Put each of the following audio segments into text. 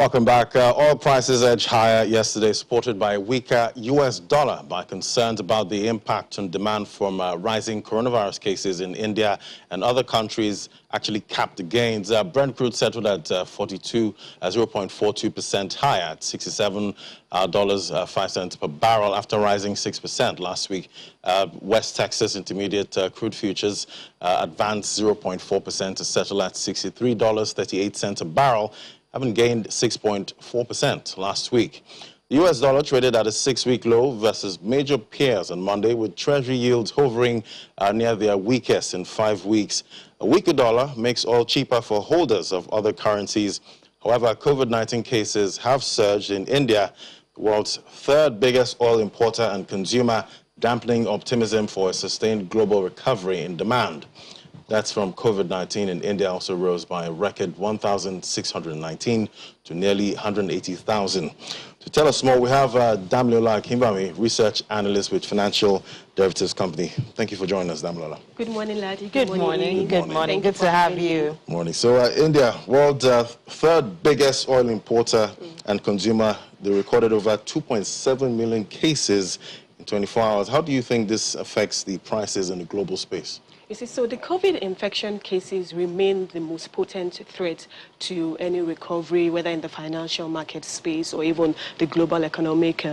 Welcome back. Oil prices edged higher yesterday, supported by a weaker U.S. dollar by concerns about the impact on demand from rising coronavirus cases in India and other countries actually capped the gains. Brent crude settled at 0.42% higher at $67.05 per barrel after rising 6% last week. West Texas Intermediate crude futures advanced 0.4% to settle at $63.38 a barrel, having gained 6.4% last week. The U.S. dollar traded at a 6-week low versus major peers on Monday, with Treasury yields hovering near their weakest in 5 weeks. A weaker dollar makes oil cheaper for holders of other currencies. However, COVID-19 cases have surged in India, the world's third biggest oil importer and consumer, dampening optimism for a sustained global recovery in demand. That's from COVID-19 in India also rose by a record 1,619 to nearly 180,000. To tell us more, we have Damilola Kimbami, research analyst with Financial Derivatives Company. Thank you for joining us, Damilola. Good morning, Ladi. Good morning. Good morning. Good to have you. Morning. So India, world's third biggest oil importer and consumer, they recorded over 2.7 million cases in 24 hours. How do you think this affects the prices in the global space? You see, so the COVID infection cases remain the most potent threat to any recovery, whether in the financial market space or even the global economic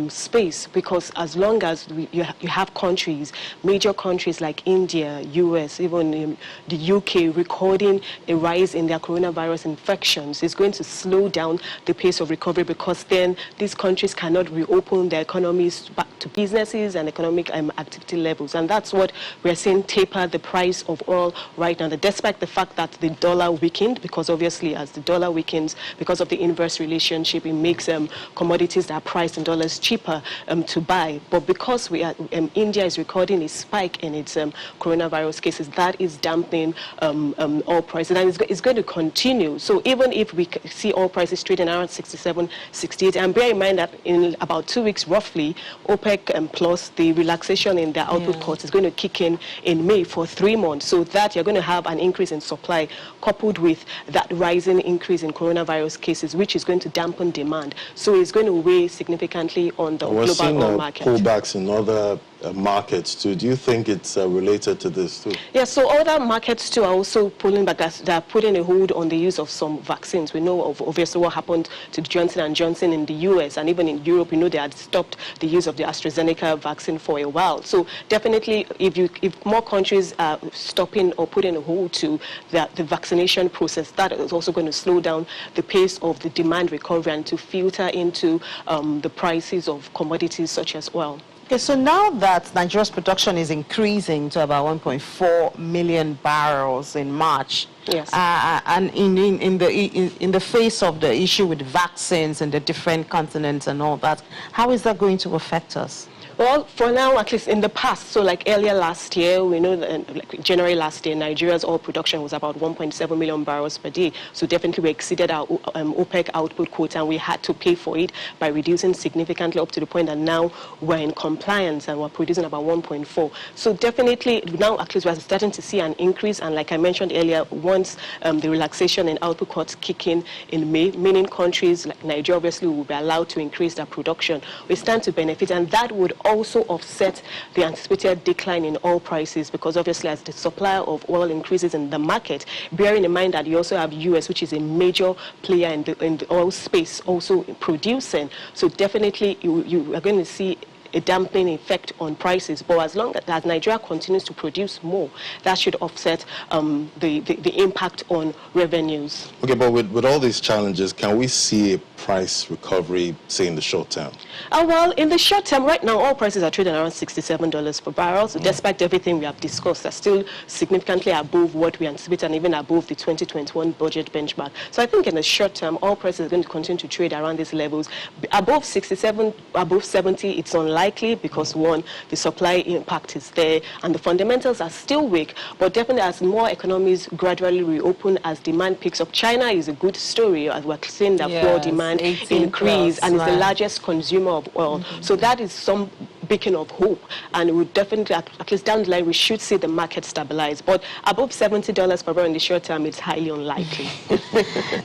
space, because as long as you have countries, major countries like India, US, even the UK recording a rise in their coronavirus infections, it's going to slow down the pace of recovery, because then these countries cannot reopen their economies back to businesses and economic activity levels. And that's what we're seeing taper the price of oil right now, despite the fact that the dollar weakened, because obviously as the dollar weakens, because of the inverse relationship, it makes commodities that are priced in dollars cheaper to buy. But because India is recording a spike in its coronavirus cases, that is dampening oil prices, and it's going to continue. So even if we see oil prices trading around 67, 68, and bear in mind that in about 2 weeks roughly, OPEC plus the relaxation in their output cuts is going to kick in May for 3 months, so that you're going to have an increase in supply coupled with that rising increase in coronavirus cases, which is going to dampen demand. So it's going to weigh significantly on the global oil market. Pullbacks in other markets too. Do you think it's related to this too? Yeah, so other markets too are also pulling back. They're putting a hold on the use of some vaccines. We know of obviously what happened to Johnson & Johnson in the US, and even in Europe, they had stopped the use of the AstraZeneca vaccine for a while. So definitely, if more countries are stopping or putting a hold to the vaccination process, that is also going to slow down the pace of the demand recovery and to filter into the prices of commodities such as oil. Okay, so now that Nigeria's production is increasing to about 1.4 million barrels in March, yes, and in the face of the issue with vaccines in the different continents and all that, how is that going to affect us? Well, for now, at least in the past, so like earlier last year, we know that like January last year, Nigeria's oil production was about 1.7 million barrels per day. So definitely we exceeded our OPEC output quota, and we had to pay for it by reducing significantly up to the point that now we're in compliance and we're producing about 1.4. So definitely now at least we're starting to see an increase. And like I mentioned earlier, once the relaxation in output cuts kick in May, meaning countries like Nigeria obviously will be allowed to increase their production, we stand to benefit, and that would also offset the anticipated decline in oil prices, because obviously as the supply of oil increases in the market, bearing in mind that you also have US, which is a major player in the oil space, also producing. So definitely you are going to see a dampening effect on prices. But as long as Nigeria continues to produce more, that should offset the impact on revenues. Okay, but with all these challenges, can we see a price recovery, say, in the short term? Well, in the short term, right now, oil prices are trading around $67 per barrel. So despite everything we have discussed, they're still significantly above what we anticipate and even above the 2021 budget benchmark. So I think in the short term, oil prices are going to continue to trade around these levels. Above 67, above 70, it's unlikely because, one, the supply impact is there and the fundamentals are still weak. But definitely as more economies gradually reopen, as demand picks up, China is a good story, as we're seeing that oil demand increase, and is the largest consumer of oil. So that is some beacon of hope, and we would definitely, at least down the line, we should see the market stabilize. But above $70 per barrel in the short term, it's highly unlikely.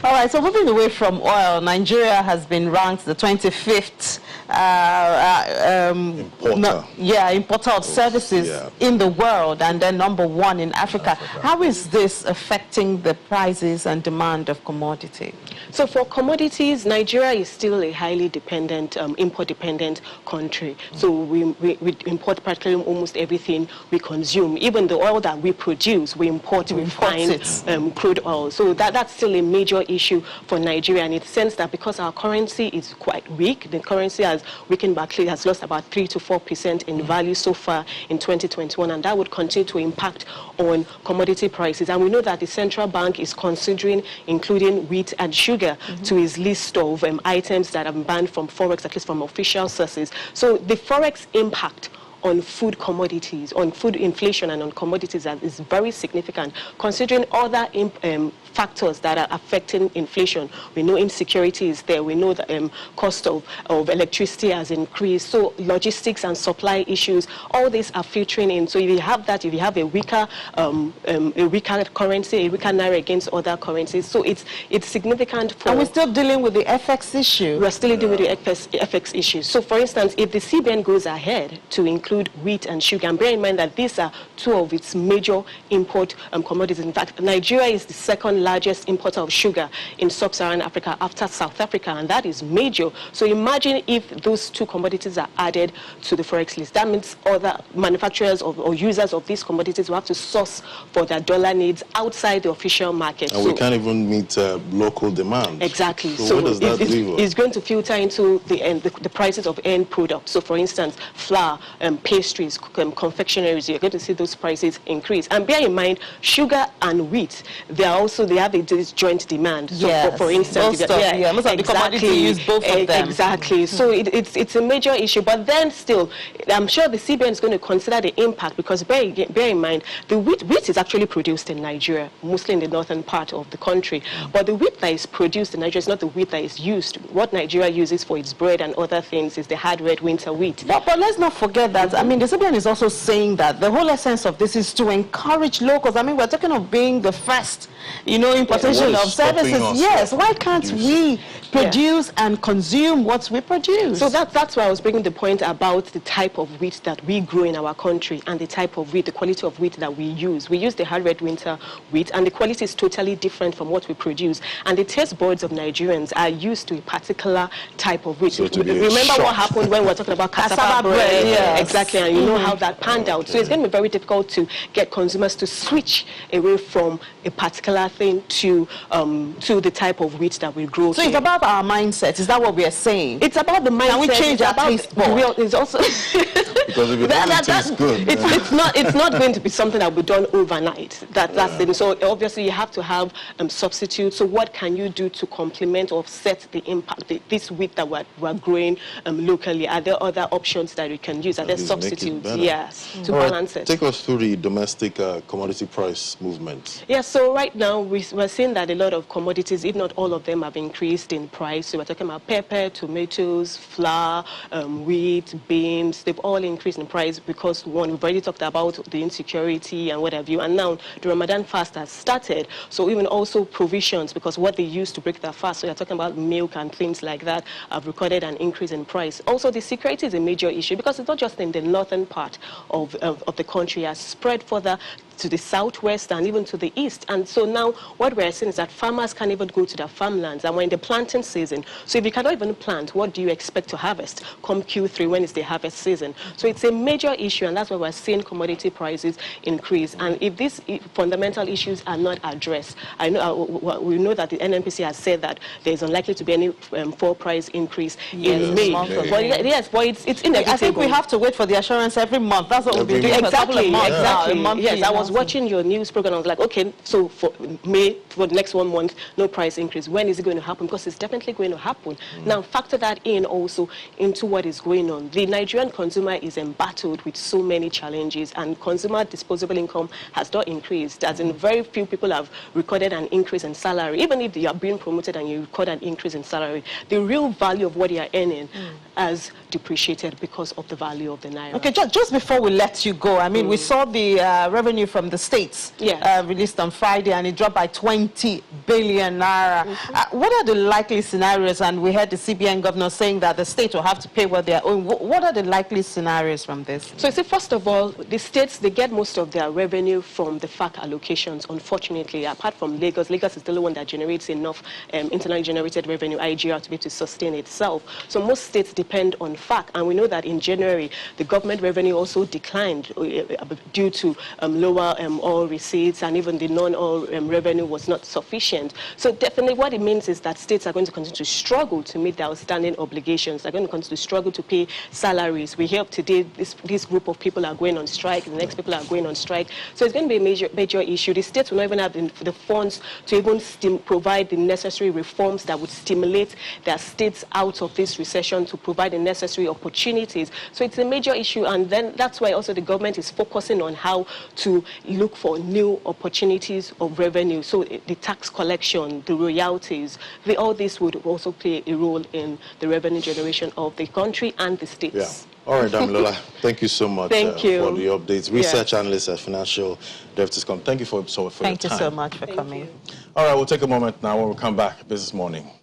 All right, so moving away from oil, Nigeria has been ranked the 25th importer of services in the world, and then #1 in Africa. How is this affecting the prices and demand of commodity? So for commodities, Nigeria is still a highly dependent, import-dependent country. So we import practically almost everything we consume. Even the oil that we produce, we import refined crude oil. So that's still a major issue for Nigeria, and it sense that because our currency is quite weak, the currency has weakened back, has lost about 3 to 4% in value so far in 2021, and that would continue to impact on commodity prices. And we know that the central bank is considering including wheat and sugar to its list of items that have been banned from Forex, at least from official sources. So the Forex impact on food commodities, on food inflation and on commodities is very significant, considering other factors that are affecting inflation. We know insecurity is there. We know the cost of electricity has increased. So logistics and supply issues, all these are filtering in. So if you have that, if you have a weaker currency, a weaker naira against other currencies, so it's significant for... And we're still dealing with the FX issue. We're still dealing with the FX issue. So for instance, if the CBN goes ahead to include wheat and sugar, and bear in mind that these are two of its major import commodities. In fact, Nigeria is the second largest importer of sugar in sub-Saharan Africa after South Africa, and that is major. So imagine if those two commodities are added to the Forex list. That means other manufacturers or users of these commodities will have to source for their dollar needs outside the official market. And we can't even meet local demand. Exactly. So where does that leave us? It's going to filter into the prices of end products. So for instance, flour, pastries, confectionaries, you're going to see those prices increase. And bear in mind, sugar and wheat, they have a disjoint demand. So for instance, most of the commodity use both of them. Exactly. So it's a major issue. But then still, I'm sure the CBN is going to consider the impact, because bear in mind, the wheat is actually produced in Nigeria, mostly in the northern part of the country. But the wheat that is produced in Nigeria is not the wheat that is used. What Nigeria uses for its bread and other things is the hard red winter wheat. But let's not forget that, I mean, the CBN is also saying that the whole essence of this is to encourage locals. I mean, we're talking of being the first, importation of services. Yes, why can't we produce and consume what we produce? So that's why I was bringing the point about the type of wheat that we grow in our country and the type of wheat, the quality of wheat that we use. We use the hard red winter wheat, and the quality is totally different from what we produce. And the taste buds of Nigerians are used to a particular type of wheat. So remember what happened when we were talking about cassava bread? Yes. Exactly, and you know how that panned out. So it's going to be very difficult to get consumers to switch away from a particular thing to the type of wheat that we grow. So it's about our mindset. Is that what we are saying? It's about the mindset. Can we change our taste bud? It's also because if it doesn't taste good, it's not going to be something that will be done overnight. That's the thing. So obviously you have to have substitutes. So what can you do to complement or offset the impact? This wheat that we're growing locally. Are there other options that we can use? Are there substitutes? Yes, to balance it. Take us through the domestic commodity price movement. Yeah, so right now we're seeing that a lot of commodities, if not all of them, have increased in price. So we're talking about pepper, tomatoes, flour, wheat, beans. They've all increased in price because, one, we've already talked about the insecurity and what have you. And now the Ramadan fast has started. So even also provisions, because what they use to break that fast, so you're talking about milk and things like that, have recorded an increase in price. Also, the security is a major issue because it's not just in the northern part of the country, it has spread further to the southwest and even to the east. And so now what we're seeing is that farmers can't even go to their farmlands, and we're in the planting season. So if you cannot even plant, what do you expect to harvest come Q3 when it's the harvest season? So it's a major issue, and that's why we're seeing commodity prices increase. And if these fundamental issues are not addressed, we know that the NNPC has said that there's unlikely to be any full price increase in May. But it's inevitable. I think we have to wait for the assurance every month. That's what we'll be doing for a couple of months. Exactly. Yes, I was was watching your news program. I was like, okay, so for May, for the next 1 month, no price increase. When is it going to happen? Because it's definitely going to happen. Now, factor that in also into what is going on. The Nigerian consumer is embattled with so many challenges, and consumer disposable income has not increased. As in, very few people have recorded an increase in salary. Even if you are being promoted and you record an increase in salary, the real value of what you are earning has depreciated because of the value of the naira. Okay, just before we let you go, I mean, we saw the revenue from the states released on Friday, and it dropped by 20 billion naira. What are the likely scenarios? And we heard the CBN governor saying that the states will have to pay what they own. What are the likely scenarios from this? So, see, first of all, the states, they get most of their revenue from the FAC allocations, unfortunately. Apart from Lagos, Lagos is the only one that generates enough internally generated revenue, IGR, to be able to sustain itself. So most states depend on FAC, and we know that in January, the government revenue also declined due to lower oil receipts, and even the non-oil revenue was not sufficient. So definitely what it means is that states are going to continue to struggle to meet their outstanding obligations. They're going to continue to struggle to pay salaries. We hear today this group of people are going on strike, the next people are going on strike. So it's going to be a major issue. The states will not even have the funds to even provide the necessary reforms that would stimulate their states out of this recession, to provide the necessary opportunities. So it's a major issue, and then that's why also the government is focusing on how to look for new opportunities of revenue. So the tax collection, the royalties, all this would also play a role in the revenue generation of the country and the states. Yeah. All right, Damilola, thank you so much thank you for the updates. Research analyst at Financial Derivatives Company. Thank you for your time. Thank you so much for coming. All right, we'll take a moment now. When we come back, Business Morning.